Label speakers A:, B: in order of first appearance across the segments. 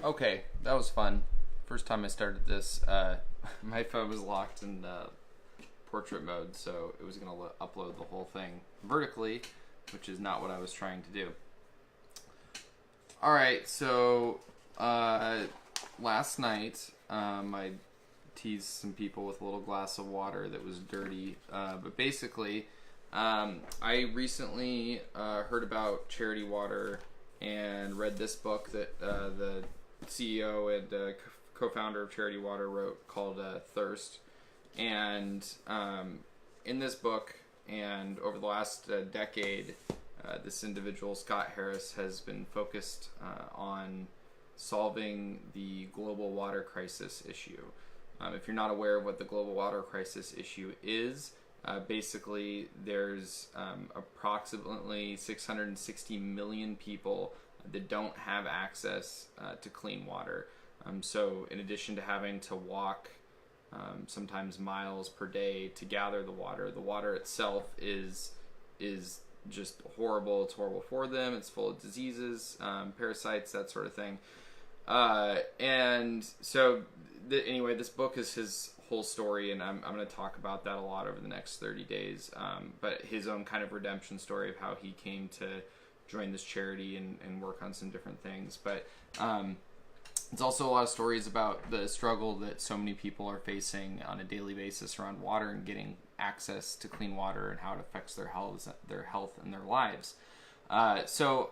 A: Okay, that was fun. First time I started this, my phone was locked in portrait mode, so it was going to upload the whole thing vertically, which is not what I was trying to do. Alright, so last night I teased some people with a little glass of water that was dirty, but basically I recently heard about charity water and read this book that the CEO and co-founder of Charity Water wrote called Thirst. And in this book, and over the last decade, this individual, Scott Harris, has been focused on solving the global water crisis issue. If you're not aware of what the global water crisis issue is, basically there's approximately 660 million people that don't have access to clean water. So in addition to having to walk sometimes miles per day to gather the water itself is just horrible. It's horrible for them. It's full of diseases, parasites, that sort of thing. And so anyway, this book is his whole story, and I'm going to talk about that a lot over the next 30 days. But his own kind of redemption story of how he came to join this charity and work on some different things. But it's also a lot of stories about the struggle that so many people are facing on a daily basis around water and getting access to clean water and how it affects their health and their lives. So,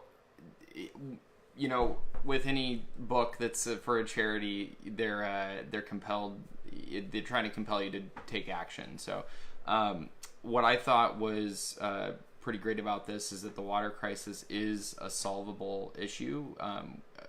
A: you know, with any book that's for a charity, they're trying to compel you to take action. So, what I thought was pretty great about this is that the water crisis is a solvable issue.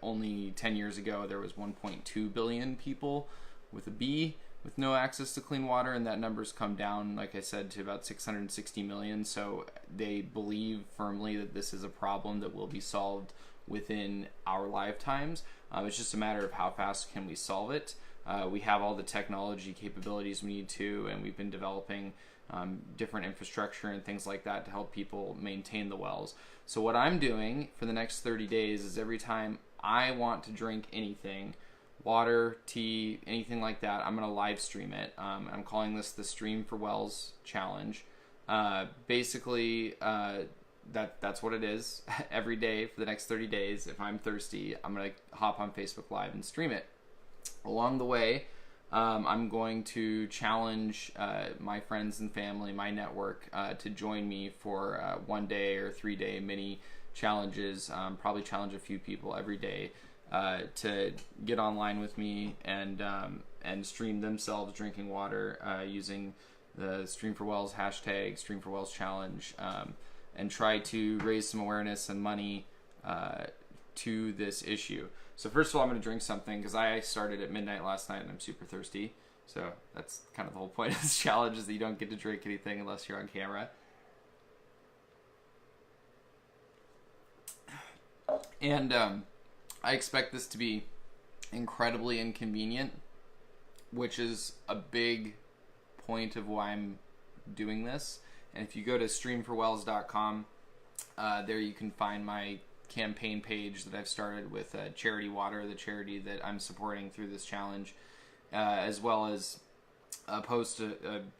A: Only 10 years ago, there was 1.2 billion people with a B with no access to clean water, and that number's come down, like I said, to about 660 million. So they believe firmly that this is a problem that will be solved within our lifetimes. It's just a matter of how fast can we solve it. We have all the technology capabilities we need to, and we've been developing different infrastructure and things like that to help people maintain the wells. So what I'm doing for the next 30 days is every time I want to drink anything, water, tea, anything like that, I'm going to live stream it. I'm calling this the streamforwells challenge. Basically, that's what it is. Every day for the next 30 days, if I'm thirsty, I'm going to hop on Facebook Live and stream it. Along the way, I'm going to challenge my friends and family, my network, to join me for 1 day or 3 day mini challenges. Probably challenge a few people every day to get online with me and stream themselves drinking water using the streamforwells hashtag, streamforwellschallenge, and try to raise some awareness and money to this issue. So first of all, I'm going to drink something because I started at midnight last night and I'm super thirsty. So that's kind of the whole point of this challenge, is that you don't get to drink anything unless you're on camera. And I expect this to be incredibly inconvenient, which is a big point of why I'm doing this. And if you go to streamforwells.com, there you can find my campaign page that I've started with Charity Water, the charity that I'm supporting through this challenge, as well as a post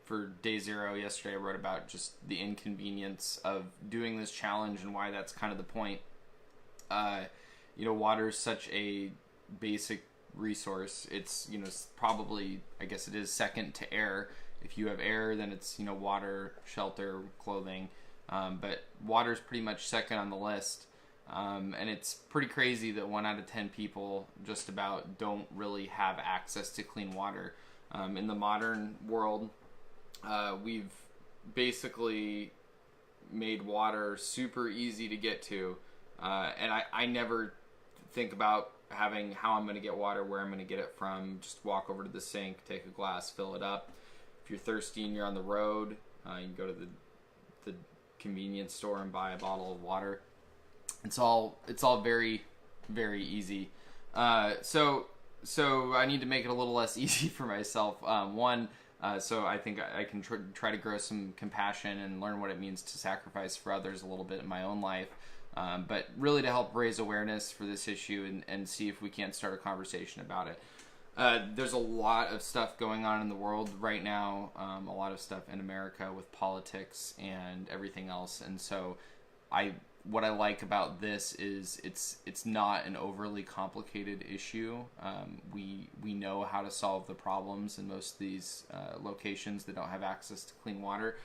A: for day 0 yesterday. I wrote about just the inconvenience of doing this challenge and why that's kind of the point. You know, water is such a basic resource. It's, you know, probably, I guess it is second to air. If you have air, then it's, you know, water, shelter, clothing. But water is pretty much second on the list. And it's pretty crazy that 1 out of 10 people just about don't really have access to clean water. In the modern world, we've basically made water super easy to get to. And I never think about having how I'm going to get water, where I'm going to get it from. Just walk over to the sink, take a glass, fill it up. If you're thirsty and you're on the road, you can go to the convenience store and buy a bottle of water. It's all very, very easy. So I need to make it a little less easy for myself. So I think I can try to grow some compassion and learn what it means to sacrifice for others a little bit in my own life. But really to help raise awareness for this issue and see if we can't start a conversation about it. There's a lot of stuff going on in the world right now, a lot of stuff in America with politics and everything else. And so what I like about this is it's not an overly complicated issue. We know how to solve the problems in most of these locations that don't have access to clean water.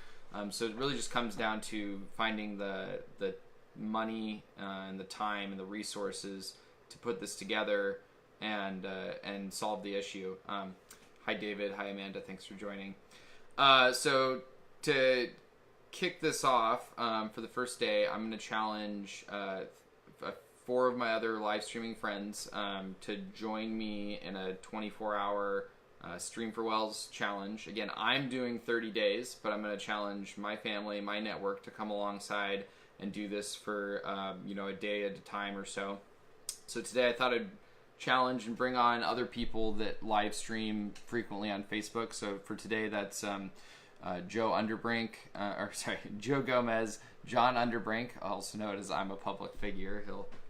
A: So it really just comes down to finding the money and the time and the resources to put this together and solve the issue. Hi David, hi Amanda, thanks for joining. So to kick this off, for the first day, I'm going to challenge 4 of my other live streaming friends to join me in a 24-hour Stream4Wells challenge. Again, I'm doing 30 days, but I'm going to challenge my family, my network to come alongside and do this for a day at a time or so. So today I thought I'd challenge and bring on other people that live stream frequently on Facebook. So for today, that's Joe Gomez, John Underbrink, also known as I'm a Public Figure.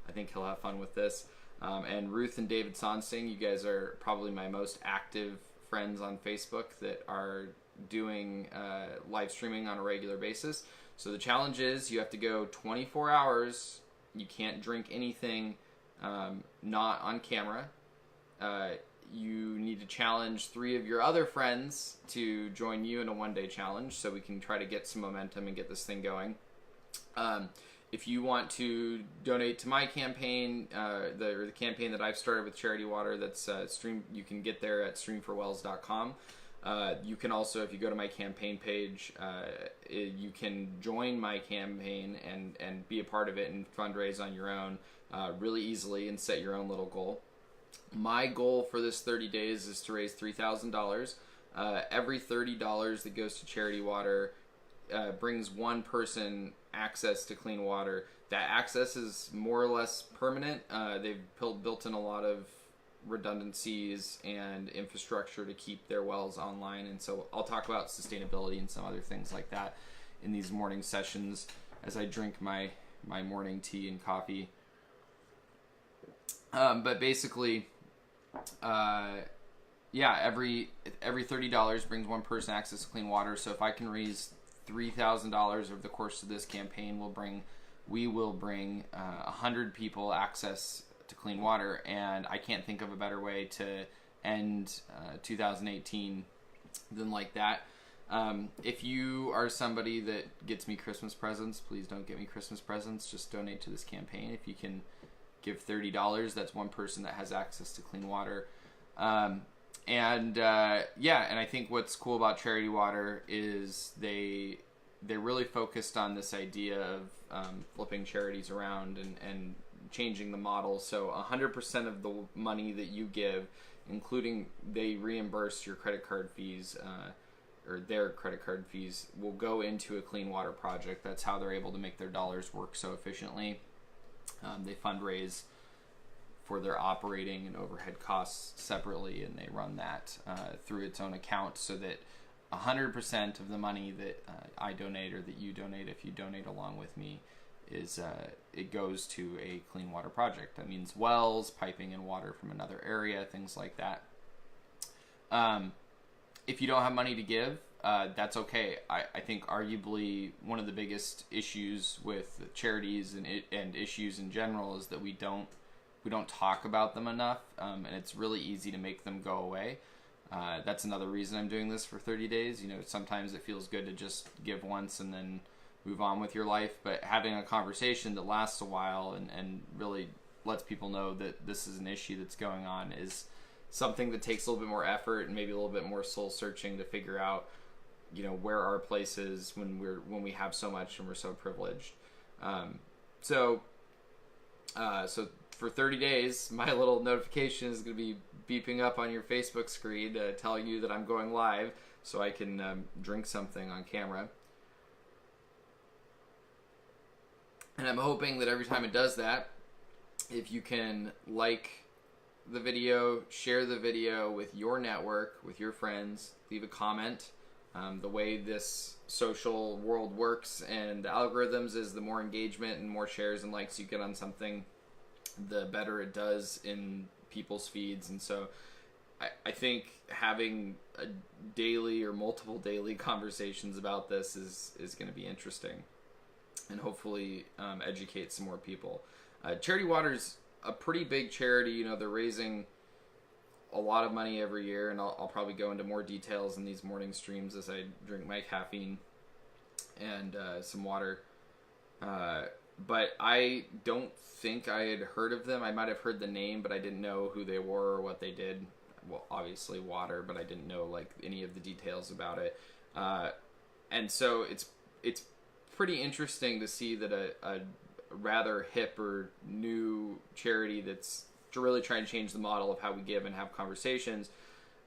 A: I think he'll have fun with this. And Ruth and David Sonsing, you guys are probably my most active friends on Facebook that are doing live streaming on a regular basis. So the challenge is you have to go 24 hours. You can't drink anything not on camera. You need to challenge 3 of your other friends to join you in a one-day challenge so we can try to get some momentum and get this thing going. If you want to donate to my campaign, the campaign that I've started with Charity Water, that's you can get there at streamforwells.com. You can also, if you go to my campaign page, you can join my campaign and be a part of it and fundraise on your own really easily and set your own little goal. My goal for this 30 days is to raise $3,000. Every $30 that goes to Charity Water brings one person access to clean water. That access is more or less permanent. They've built in a lot of redundancies and infrastructure to keep their wells online, and so I'll talk about sustainability and some other things like that in these morning sessions as I drink my morning tea and coffee. But basically, every $30 brings one person access to clean water. So if I can raise $3,000 over the course of this campaign, we will bring 100 people access to clean water, and I can't think of a better way to end 2018 than like that. If you are somebody that gets me Christmas presents, please don't get me Christmas presents. Just donate to this campaign. If you can give $30, that's one person that has access to clean water. And I think what's cool about Charity Water is they're really focused on this idea of flipping charities around and changing the model. So 100% of the money that you give, including they reimburse your credit card fees, or their credit card fees, will go into a clean water project. That's how they're able to make their dollars work so efficiently. They fundraise for their operating and overhead costs separately, and they run that through its own account so that 100% of the money that I donate or that you donate, if you donate along with me, is it goes to a clean water project. That means wells, piping in water from another area, things like that. If you don't have money to give, that's okay. I think arguably one of the biggest issues with charities and issues in general is that we don't talk about them enough, and it's really easy to make them go away. That's another reason I'm doing this for 30 days. Sometimes it feels good to just give once and then move on with your life, but having a conversation that lasts a while and really lets people know that this is an issue that's going on is something that takes a little bit more effort and maybe a little bit more soul searching to figure out where our place is when we have so much and we're so privileged. So for 30 days, my little notification is going to be beeping up on your Facebook screen telling you that I'm going live so I can drink something on camera. And I'm hoping that every time it does that, if you can like the video, share the video with your network, with your friends, leave a comment, The way this social world works and the algorithms is the more engagement and more shares and likes you get on something, the better it does in people's feeds. And so I think having a daily or multiple daily conversations about this is going to be interesting, and hopefully educate some more people. Charity Water's a pretty big charity. You know, they're raising a lot of money every year, and I'll probably go into more details in these morning streams as I drink my caffeine and some water. But I don't think I had heard of them. I might have heard the name, but I didn't know who they were or what they did. Well, obviously water, but I didn't know like any of the details about it. And so it's pretty interesting to see that a rather hip or new charity that's to really try and change the model of how we give and have conversations,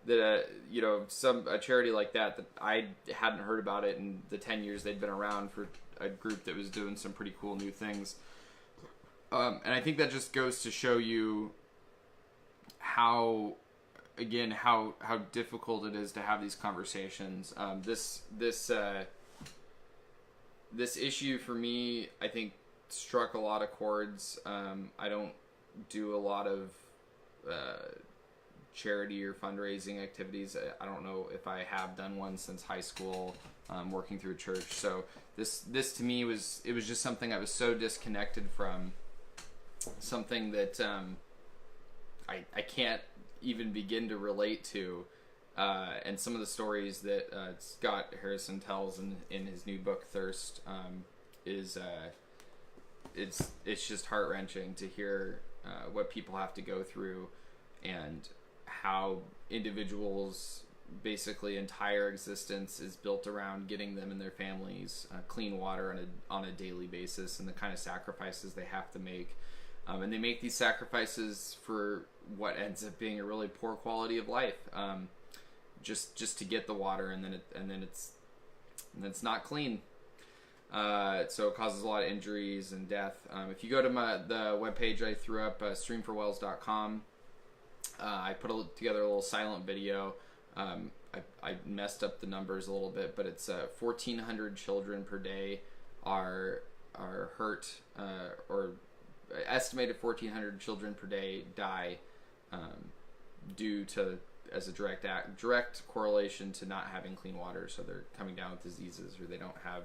A: that you know, a charity like that I hadn't heard about it in the 10 years they'd been around, for a group that was doing some pretty cool new things. And I think that just goes to show you how difficult it is to have these conversations. This issue for me, I think, struck a lot of chords. I don't do a lot of charity or fundraising activities. I don't know if I have done one since high school, working through a church. So this to me was just something I was so disconnected from, something that I can't even begin to relate to. And some of the stories that Scott Harrison tells in his new book Thirst it's just heart-wrenching to hear what people have to go through, and how individuals' basically entire existence is built around getting them and their families clean water on a daily basis, and the kind of sacrifices they have to make. And they make these sacrifices for what ends up being a really poor quality of life, just to get the water, and then it's not clean. So it causes a lot of injuries and death. If you go to the webpage I threw up, streamforwells.com, I put together a little silent video. I messed up the numbers a little bit, but it's 1,400 children per day are hurt, or estimated 1,400 children per day die due to, as a direct correlation to not having clean water. So they're coming down with diseases, or they don't have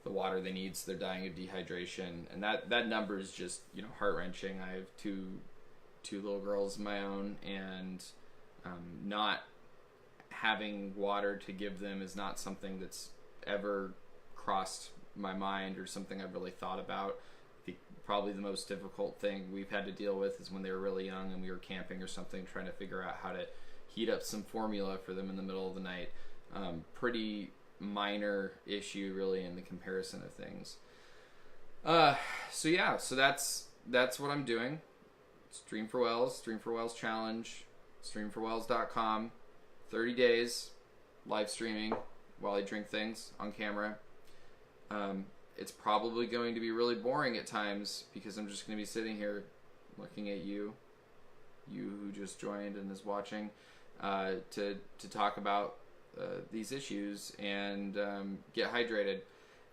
A: the water they need, so they're dying of dehydration. And that number is just, you know, heart-wrenching. I have two little girls of my own, and not having water to give them is not something that's ever crossed my mind or something I've really thought about. Probably the most difficult thing we've had to deal with is when they were really young and we were camping or something, trying to figure out how to heat up some formula for them in the middle of the night. Pretty minor issue really in the comparison of things. So that's what I'm doing. Stream for Wells, streamforwellschallenge, streamforwells.com, 30 days live streaming while I drink things on camera. It's probably going to be really boring at times, because I'm just going to be sitting here looking at you who just joined and is watching, to talk about these issues and get hydrated.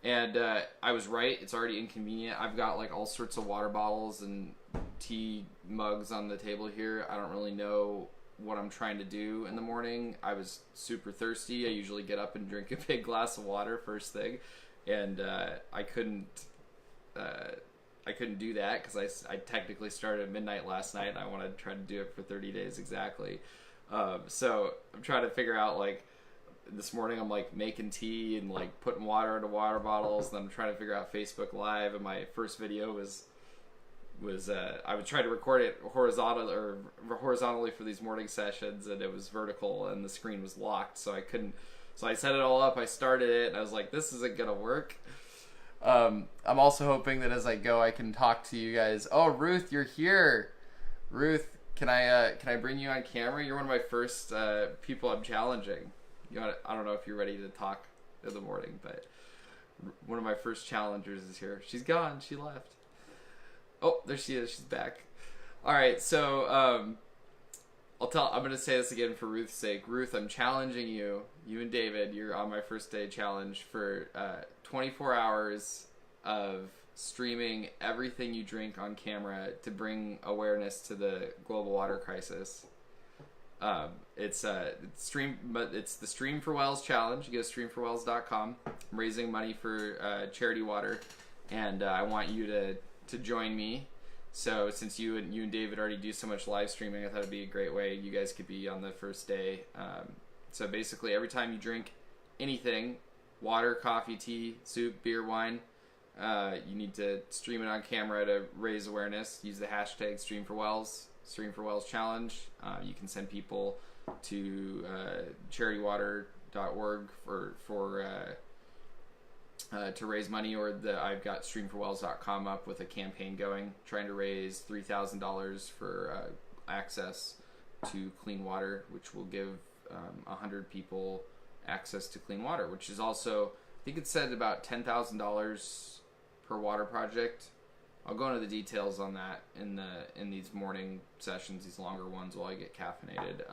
A: And I was right, it's already inconvenient. I've got like all sorts of water bottles and tea mugs on the table here. I don't really know what I'm trying to do in the morning. I was super thirsty. I usually get up and drink a big glass of water first thing, and I couldn't do that because I technically started at midnight last night, and I want to try to do it for 30 days exactly. So I'm trying to figure out, like, this morning I'm like making tea and like putting water into water bottles, and I'm trying to figure out Facebook Live, and my first video was I would try to record it horizontally for these morning sessions, and it was vertical and the screen was locked, so I couldn't. So I set it all up, I started it, and I was like, this isn't gonna work. I'm also hoping that as I go, I can talk to you guys. Oh, Ruth, you're here. Ruth, can I bring you on camera? You're one of my first people I'm challenging. I don't know if you're ready to talk in the morning, but one of my first challengers is here. She's gone. She left. Oh, there she is. She's back. All right. So I'm gonna say this again for Ruth's sake. Ruth, I'm challenging you and David, you're on my first day challenge for 24 hours of streaming everything you drink on camera to bring awareness to the global water crisis. It's the streamforwells challenge. You go to streamforwells.com. I'm raising money for charity water, and I want you to join me. So since you and David already do so much live streaming, I thought it'd be a great way you guys could be on the first day. So basically, every time you drink anything, water, coffee, tea, soup, beer, wine, you need to stream it on camera to raise awareness. Use the hashtag streamforwells, streamforwellschallenge. You can send people to charitywater.org to raise money, or I've got streamforwells.com up with a campaign going, trying to raise $3,000 for access to clean water, which will give 100 people access to clean water, which is also, I think it said about $10,000 per water project. I'll go into the details on that in these morning sessions, these longer ones while I get caffeinated.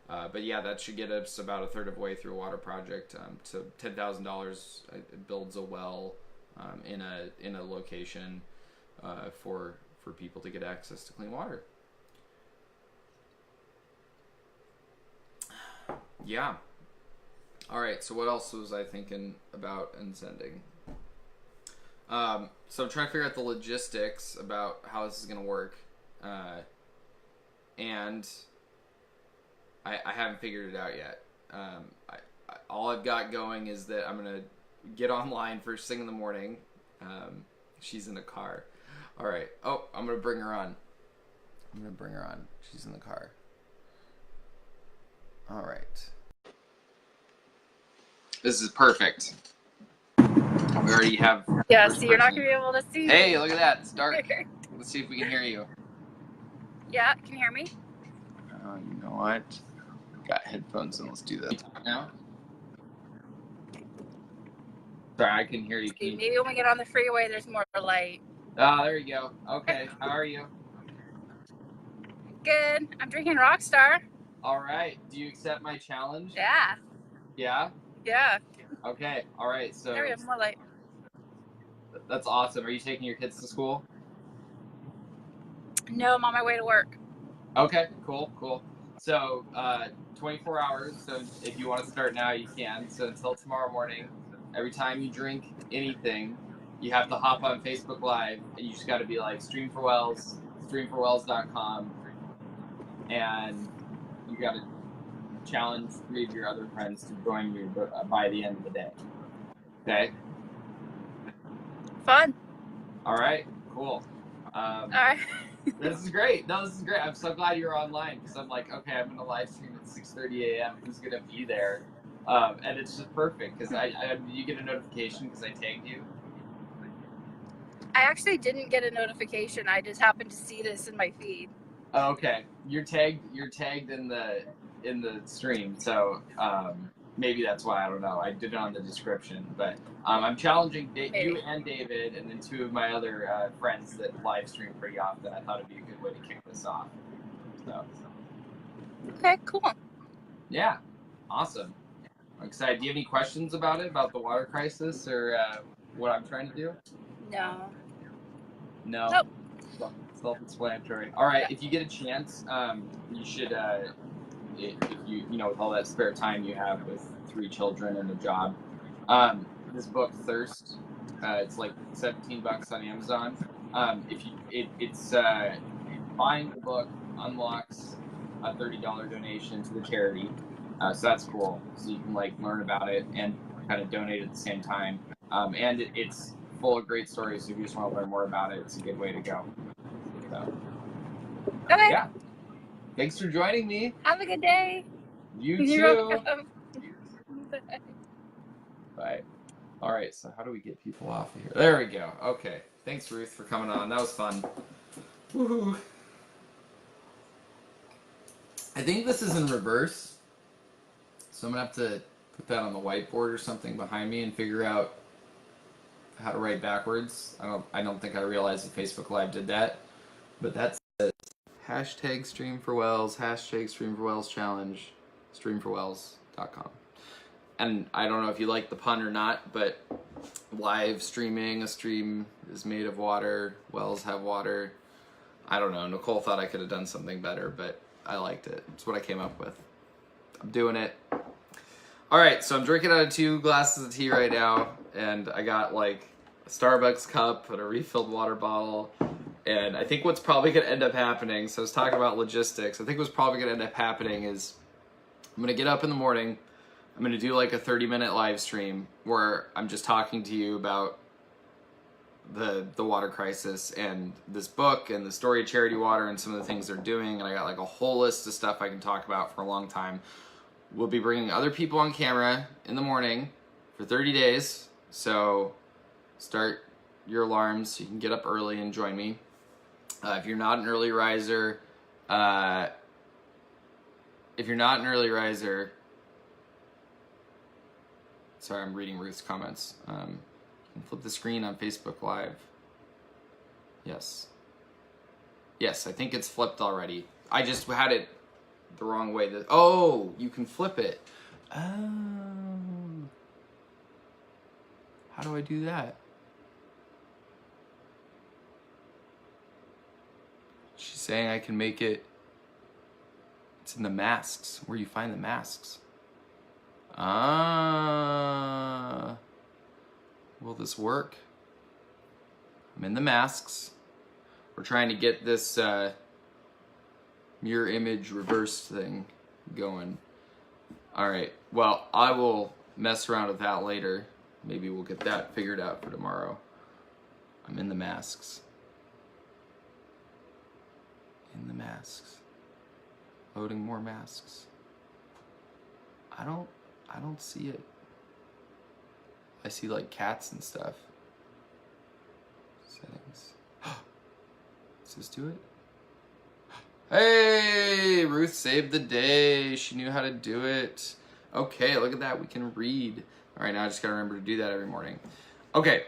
A: But yeah, that should get us about a third of the way through a water project. So $10,000 builds a well in a location for people to get access to clean water. Yeah. All right. So what else was I thinking about and sending? So I'm trying to figure out the logistics about how this is going to work, and I haven't figured it out yet. All I've got going is that I'm going to get online first thing in the morning. She's in the car. All right. Oh, I'm going to bring her on. She's in the car. All right. This is perfect. We already have...
B: Yeah, so you're not going to be able to see me.
A: Hey, look at that. It's dark. Let's see if we can hear you.
B: Yeah, can you hear me?
A: You know what? Got headphones in. Let's do that now. Sorry, I can hear you.
B: Maybe when we get on the freeway, there's more light.
A: Oh, there you go. Okay, how are you?
B: Good. I'm drinking Rockstar.
A: All right. Do you accept my challenge?
B: Yeah.
A: Yeah?
B: Yeah.
A: Okay. All right. So
B: there we have more light.
A: That's awesome. Are you taking your kids to school?
B: No, I'm on my way to work.
A: Okay, cool. So 24 hours. So if you want to start now, you can. So until tomorrow morning, every time you drink anything, you have to hop on Facebook Live, and you just got to be like streamforwells, streamforwells.com, and you got to challenge 3 of your other friends to join you by the end of the day. Okay?
B: Fun.
A: All right, cool.
B: All right.
A: This is great. No, this is great. I'm so glad you're online, because I'm like, okay, I'm going to live stream at 6:30 a.m. Who's going to be there? And it's just perfect, because you get a notification because I tagged you?
B: I actually didn't get a notification. I just happened to see this in my feed.
A: Oh, okay. You're tagged in the stream, so maybe that's why. I don't know. I did it on the description, but I'm challenging you and David, and then 2 of my other friends that live stream pretty often. I thought it'd be a good way to kick this off. So.
B: Okay, cool.
A: Yeah, awesome. I'm excited. Do you have any questions about it, about the water crisis, or what I'm trying to do?
B: No.
A: No. Nope. Self-explanatory. All right. Yeah. If you get a chance, you should. If you with all that spare time you have with 3 children and a job, this book Thirst, it's like $17 on Amazon. It's buying the book unlocks a $30 donation to the charity, so that's cool. So you can learn about it and kind of donate at the same time. And it's full of great stories. So if you just want to learn more about it, it's a good way to go. So,
B: okay.
A: Yeah. Thanks for joining me.
B: Have a good day.
A: You too. Bye. All right, so how do we get people off of here? There we go. Okay. Thanks, Ruth, for coming on. That was fun. Woohoo. I think this is in reverse, so I'm going to have to put that on the whiteboard or something behind me and figure out how to write backwards. I don't think I realized that Facebook Live did that, but that says Hashtag streamforwells, hashtag streamforwellschallenge, streamforwells.com. And I don't know if you like the pun or not, but live streaming, a stream is made of water, wells have water. I don't know, Nicole thought I could have done something better, but I liked it. It's what I came up with. I'm doing it. All right, so I'm drinking out of 2 glasses of tea right now, and I got like a Starbucks cup and a refilled water bottle. And I think what's probably going to end up happening, so I was talking about logistics, I think what's probably going to end up happening is I'm going to get up in the morning, I'm going to do like a 30-minute live stream where I'm just talking to you about the water crisis and this book and the story of Charity Water and some of the things they're doing, and I got like a whole list of stuff I can talk about for a long time. We'll be bringing other people on camera in the morning for 30 days, so start your alarms so you can get up early and join me. If you're not an early riser, sorry, I'm reading Ruth's comments. You can flip the screen on Facebook Live. Yes. Yes, I think it's flipped already. I just had it the wrong way. Oh, you can flip it. Oh. How do I do that? She's saying I can make it. It's in the masks. Where you find the masks. Ah. Will this work? I'm in the masks. We're trying to get this mirror image reverse thing going. All right. Well, I will mess around with that later. Maybe we'll get that figured out for tomorrow. I'm in the masks. In the masks. Loading more masks. I don't see it. I see like cats and stuff. Settings. Does this do it? Hey, Ruth saved the day. She knew how to do it. Okay, look at that. We can read. All right, now I just gotta remember to do that every morning. Okay,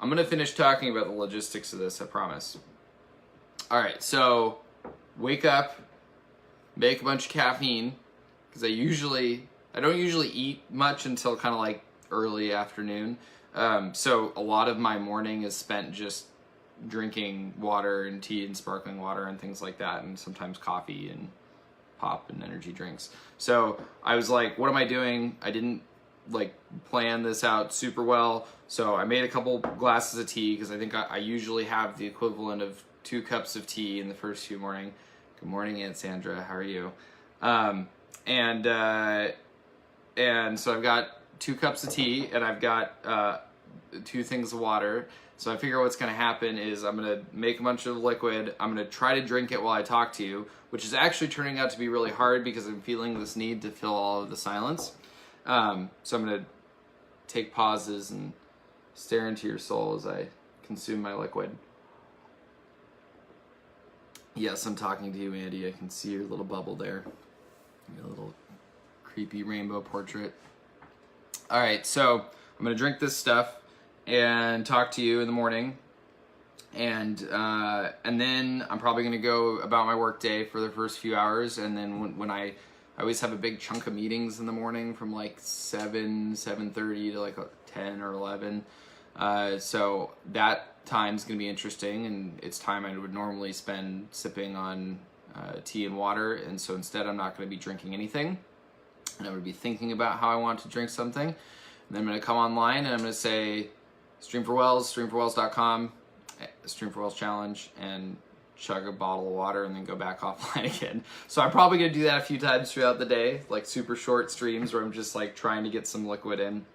A: I'm gonna finish talking about the logistics of this, I promise. All right, so wake up, make a bunch of caffeine, because I don't usually eat much until kind of like early afternoon. So a lot of my morning is spent just drinking water and tea and sparkling water and things like that, and sometimes coffee and pop and energy drinks. So I was like, what am I doing? I didn't like plan this out super well. So I made a couple glasses of tea because I think I usually have the equivalent of 2 cups of tea in the first few morning. Good morning, Aunt Sandra. How are you? And so I've got 2 cups of tea and I've got 2 things of water. So I figure what's going to happen is I'm going to make a bunch of liquid. I'm going to try to drink it while I talk to you, which is actually turning out to be really hard because I'm feeling this need to fill all of the silence. So I'm going to take pauses and stare into your soul as I consume my liquid. Yes, I'm talking to you, Andy. I can see your little bubble there. Your little creepy rainbow portrait. All right, so I'm going to drink this stuff and talk to you in the morning, and then I'm probably going to go about my work day for the first few hours, and then when I always have a big chunk of meetings in the morning from like 7:30 to like 10 or 11, so that time's going to be interesting, and it's time I would normally spend sipping on tea and water, and so instead I'm not going to be drinking anything, and I'm going to be thinking about how I want to drink something, and then I'm going to come online and I'm going to say streamforwells, streamforwells.com, streamforwellschallenge, and chug a bottle of water and then go back offline again. So I'm probably going to do that a few times throughout the day, like super short streams where I'm just like trying to get some liquid in.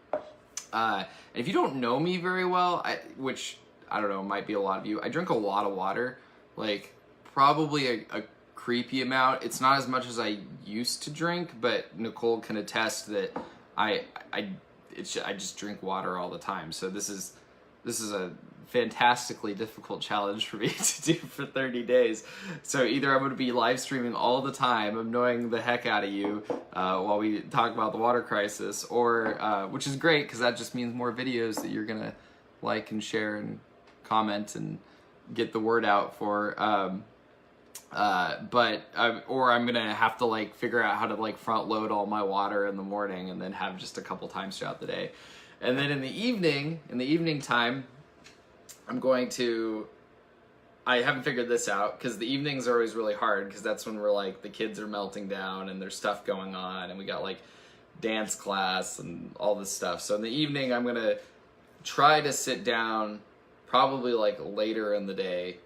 A: And if you don't know me very well, which I don't know, might be a lot of you, I drink a lot of water, like probably a creepy amount. It's not as much as I used to drink, but Nicole can attest that I just drink water all the time. So this is a fantastically difficult challenge for me to do for 30 days. So either I'm going to be live streaming all the time, annoying the heck out of you while we talk about the water crisis, or which is great because that just means more videos that you're going to like and share and comment and get the word out for. Or I'm gonna have to like figure out how to like front load all my water in the morning and then have just a couple times throughout the day. And then in the evening time, I haven't figured this out because the evenings are always really hard because that's when we're like, the kids are melting down and there's stuff going on and we got like dance class and all this stuff. So in the evening, I'm going to try to sit down probably like later in the day,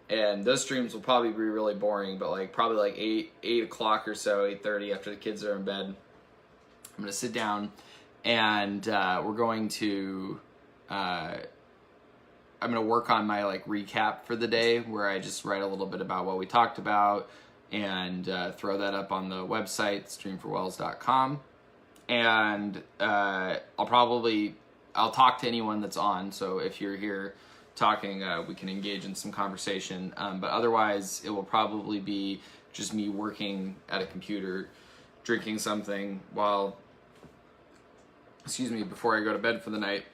A: and those streams will probably be really boring, but like probably like 8 o'clock or so, 8:30 after the kids are in bed. I'm going to sit down and we're going to... I'm going to work on my like recap for the day where I just write a little bit about what we talked about and throw that up on the website, streamforwells.com. And I'll talk to anyone that's on. So if you're here talking, we can engage in some conversation. But otherwise, it will probably be just me working at a computer, drinking something before I go to bed for the night.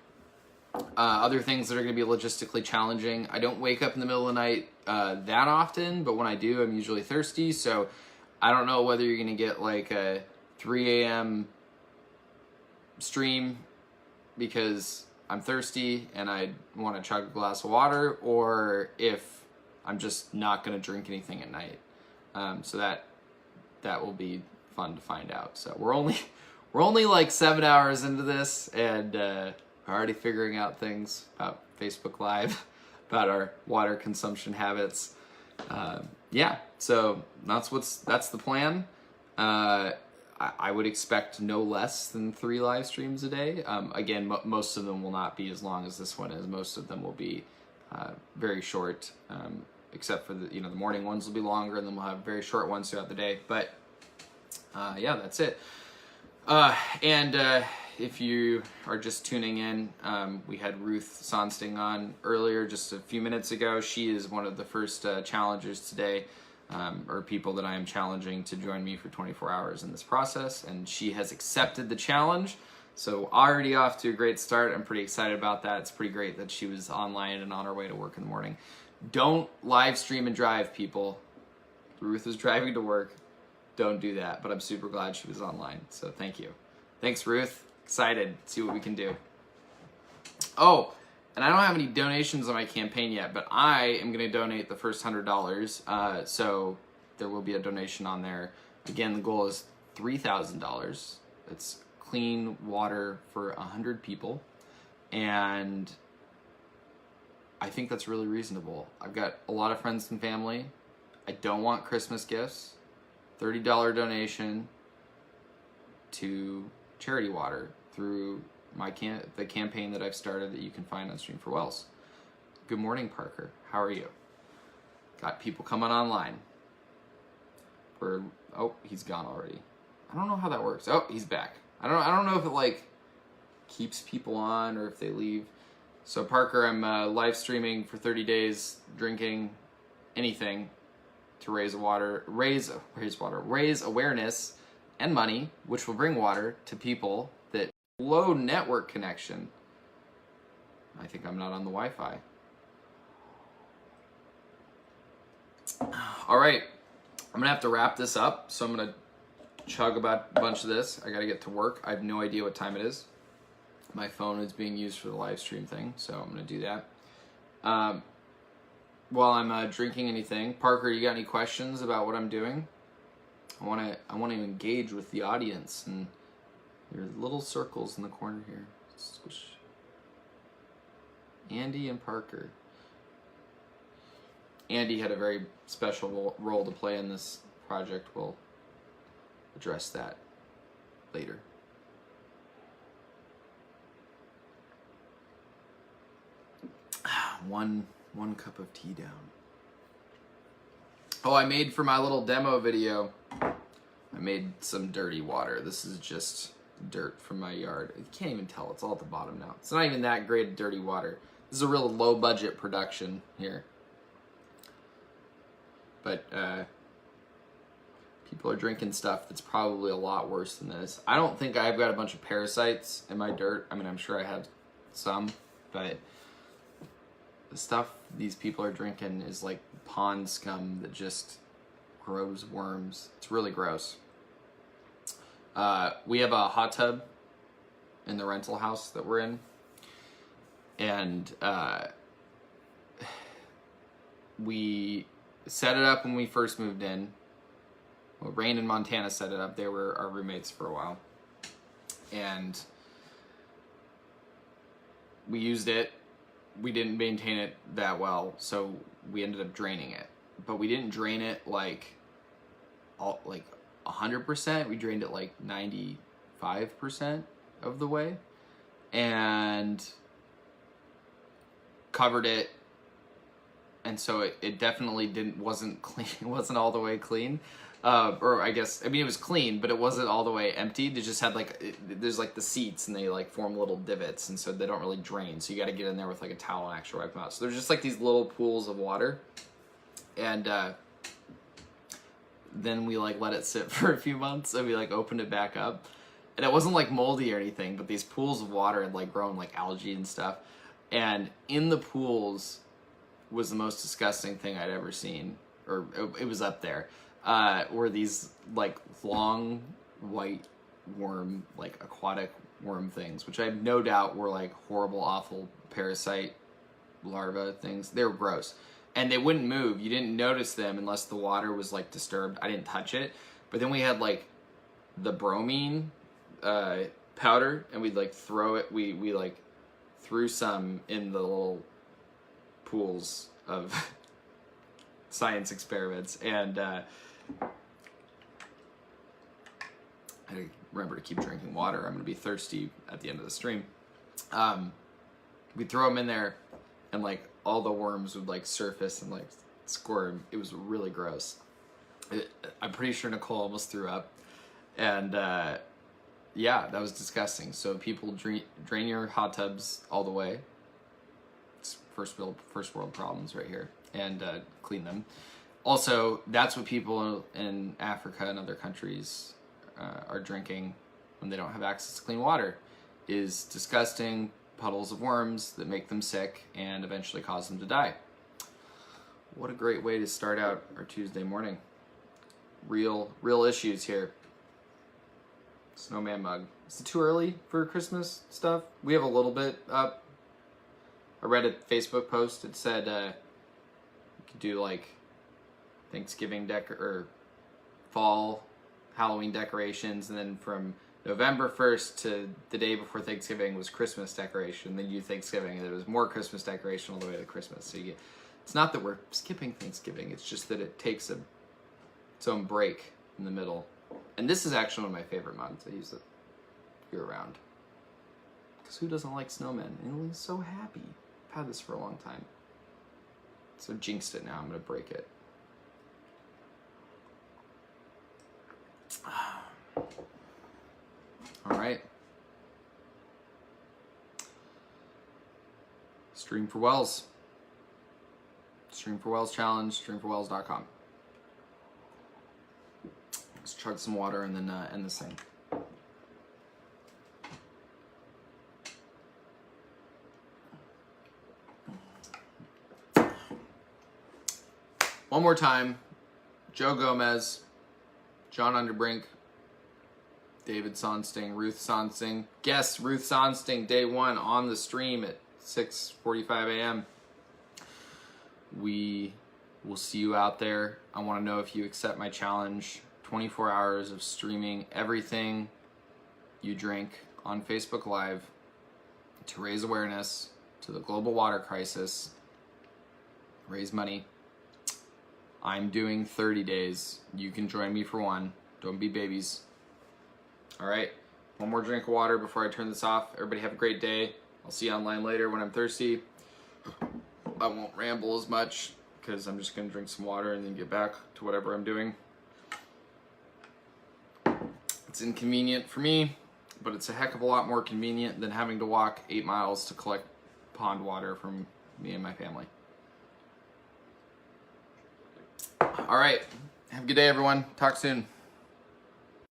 A: Other things that are going to be logistically challenging. I don't wake up in the middle of the night that often, but when I do, I'm usually thirsty. So I don't know whether you're going to get like a 3 a.m. stream because I'm thirsty and I want to chug a glass of water, or if I'm just not going to drink anything at night. So that will be fun to find out. So we're only like 7 hours into this, and already figuring out things about Facebook Live, about our water consumption habits. So that's the plan. I would expect no less than 3 live streams a day. Again, most of them will not be as long as this one is. Most of them will be very short, except for the morning ones will be longer, and then we'll have very short ones throughout the day. But that's it. If you are just tuning in, we had Ruth Sonsting on earlier, just a few minutes ago. She is one of the first challengers today, or people that I am challenging to join me for 24 hours in this process, and she has accepted the challenge. So already off to a great start. I'm pretty excited about that. It's pretty great that she was online and on her way to work in the morning. Don't live stream and drive, people. Ruth was driving to work. Don't do that, but I'm super glad she was online, so thank you. Thanks, Ruth. Excited to see what we can do. Oh, and I don't have any donations on my campaign yet, but I am going to donate the first $100. So there will be a donation on there. Again, the goal is $3,000. It's clean water for 100 people. And I think that's really reasonable. I've got a lot of friends and family. I don't want Christmas gifts. $30 donation to charity water through the campaign that I've started that you can find on Stream for Wells. Good morning, Parker. How are you? Got people coming online. He's gone already. I don't know how that works. Oh, he's back. I don't know if it like keeps people on or if they leave. So Parker, I'm live streaming for 30 days, drinking anything to raise awareness and money, which will bring water to people that low network connection. I think I'm not on the Wi-Fi. All right, I'm gonna have to wrap this up, so I'm gonna chug about a bunch of this. I gotta get to work. I have no idea what time it is. My phone is being used for the live stream thing, so I'm gonna do that. While I'm drinking anything, Parker, you got any questions about what I'm doing? I want to engage with the audience, and there's little circles in the corner here. Squish. Andy and Parker. Andy had a very special role to play in this project. We'll address that later. One cup of tea down. Oh, I made for my little demo video, I made some dirty water. This is just dirt from my yard. You can't even tell, it's all at the bottom now. It's not even that great of dirty water. This is a real low budget production here. But people are drinking stuff that's probably a lot worse than this. I don't think I've got a bunch of parasites in my dirt. I mean, I'm sure I have some, but the stuff these people are drinking is like pond scum that just grows worms. It's really gross. We have a hot tub in the rental house that we're in, and we set it up when we first moved in. Well, Rain and Montana set it up. They were our roommates for a while, and we used it. We didn't maintain it that well, so we ended up draining it. But we didn't drain it like 100%. We drained it like 95% of the way, and covered it. And so it definitely wasn't clean. It wasn't all the way clean. Or I guess, I mean, it was clean, but it wasn't all the way emptied. It just had there's like the seats, and they like form little divots, and so they don't really drain. So you got to get in there with like a towel and actually wipe them out. So there's just like these little pools of water, and then we like let it sit for a few months, and we like opened it back up, and it wasn't like moldy or anything, but these pools of water had like grown like algae and stuff, and in the pools was the most disgusting thing I'd ever seen, or it was up there. Were these like long white worm, like aquatic worm things, which I have no doubt were like horrible, awful parasite larvae things. They were gross, and they wouldn't move. You didn't notice them unless the water was like disturbed. I didn't touch it, but then we had like the bromine powder, and we'd like throw it. We like threw some in the little pools of science experiments, and I remember to keep drinking water. I'm going to be thirsty at the end of the stream. We'd throw them in there, and like all the worms would like surface and like squirm. It was really gross. I'm pretty sure Nicole almost threw up, and yeah, that was disgusting. So people drain your hot tubs all the way. It's first world problems right here, and clean them. Also, that's what people in Africa and other countries are drinking when they don't have access to clean water, is disgusting puddles of worms that make them sick and eventually cause them to die. What a great way to start out our Tuesday morning. Real issues here. Snowman mug. Is it too early for Christmas stuff? We have a little bit up. I read a Facebook post. It said you could do like Thanksgiving or fall Halloween decorations, and then from November 1st to the day before Thanksgiving was Christmas decoration. Then you Thanksgiving, and there was more Christmas decoration all the way to Christmas. So it's not that we're skipping Thanksgiving. It's just that it takes its own break in the middle. And this is actually one of my favorite mugs. I use it year round. Because who doesn't like snowmen? And he's so happy. I've had this for a long time. So jinxed it now. I'm going to break it. All right. Stream for Wells. Stream for Wells challenge, streamforwells.com. Let's chug some water and then end this thing. One more time. Joe Gomez, John Underbrink, David Sonsting, Ruth Sonsting. Guest Ruth Sonsting, day one on the stream at 6:45 a.m. We will see you out there. I want to know if you accept my challenge. 24 hours of streaming everything you drink on Facebook Live to raise awareness to the global water crisis, raise money. I'm doing 30 days. You can join me for one. Don't be babies. All right, one more drink of water before I turn this off. Everybody have a great day. I'll see you online later when I'm thirsty. I won't ramble as much because I'm just gonna drink some water and then get back to whatever I'm doing. It's inconvenient for me, but it's a heck of a lot more convenient than having to walk 8 miles to collect pond water from me and my family. All right, have a good day, everyone. Talk soon.